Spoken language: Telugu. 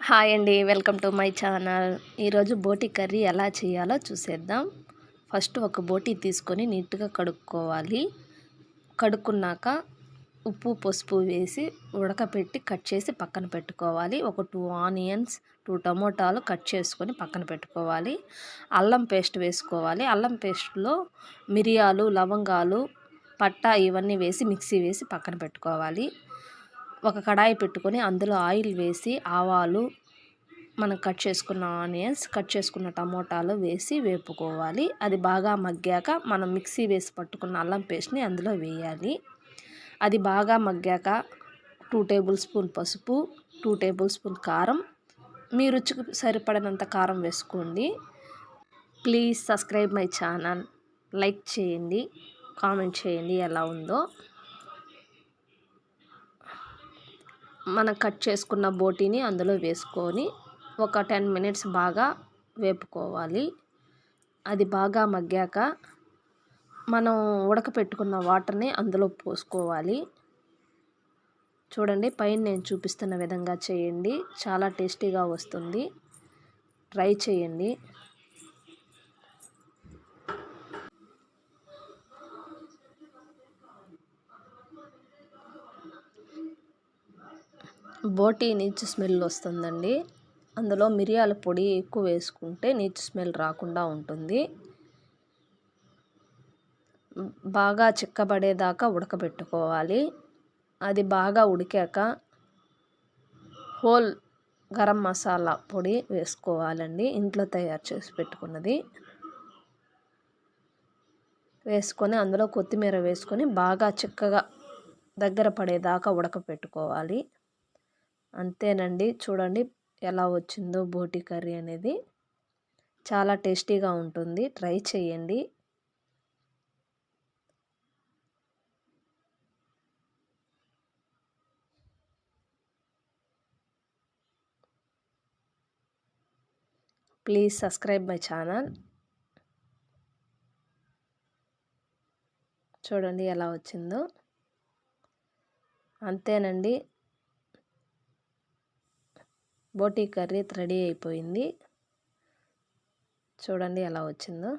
హాయ్ అండి, వెల్కమ్ టు మై ఛానల్. ఈరోజు బోటి కర్రీ ఎలా చేయాలో చూసేద్దాం. ఫస్ట్ ఒక బోటి తీసుకొని నీట్గా కడుక్కోవాలి. కడుక్కున్నాక ఉప్పు పసుపు వేసి ఉడకపెట్టి కట్ చేసి పక్కన పెట్టుకోవాలి. ఒక 2 ఆనియన్స్ 2 టమోటాలు కట్ చేసుకొని పక్కన పెట్టుకోవాలి. అల్లం పేస్ట్ వేసుకోవాలి. అల్లం పేస్ట్లో మిరియాలు, లవంగాలు, పట్టా ఇవన్నీ వేసి మిక్సీ వేసి పక్కన పెట్టుకోవాలి. ఒక కడాయి పెట్టుకొని అందులో ఆయిల్ వేసి ఆవాలు, మనం కట్ చేసుకున్న ఆనియన్స్, కట్ చేసుకున్న టమోటాలు వేసి వేపుకోవాలి. అది బాగా మగ్గాక మనం మిక్సీ వేసి పట్టుకున్న అల్లం పేస్ట్ని అందులో వేయాలి. అది బాగా మగ్గాక 2 టేబుల్ స్పూన్ పసుపు, 2 టేబుల్ స్పూన్ కారం, మీ రుచికి సరిపడినంత కారం వేసుకోండి. Please subscribe my channel. Like చేయండి, కామెంట్ చేయండి ఎలా ఉందో. మనం కట్ చేసుకున్న బోటీని అందులో వేసుకొని ఒక 10 మినిట్స్ బాగా వేపుకోవాలి. అది బాగా మగ్గాక మనం ఉడకపెట్టుకున్న వాటర్ని అందులో పోసుకోవాలి. చూడండి, పైన నేను చూపిస్తున్న విధంగా చేయండి, చాలా టేస్టీగా వస్తుంది. ట్రై చేయండి. బోటీ నీచు స్మెల్ వస్తుందండి. అందులో మిరియాల పొడి ఎక్కువ వేసుకుంటే నీచు స్మెల్ రాకుండా ఉంటుంది. బాగా చిక్కబడేదాకా ఉడకబెట్టుకోవాలి. అది బాగా ఉడికాక హోల్ గరం మసాలా పొడి వేసుకోవాలండి, ఇంట్లో తయారు చేసి పెట్టుకున్నది. వేసుకొని అందులో కొత్తిమీర వేసుకొని బాగా చిక్కగా దగ్గర పడేదాకా ఉడకపెట్టుకోవాలి. అంతేనండి, చూడండి ఎలా వచ్చిందో బోటి కర్రీ అనేది. చాలా టేస్టీగా ఉంటుంది, ట్రై చేయండి. Please subscribe my channel. చూడండి ఎలా వచ్చిందో. అంతేనండి, బోటి కర్రీ రెడీ అయిపోయింది. చూడండి ఎలా వచ్చిందో.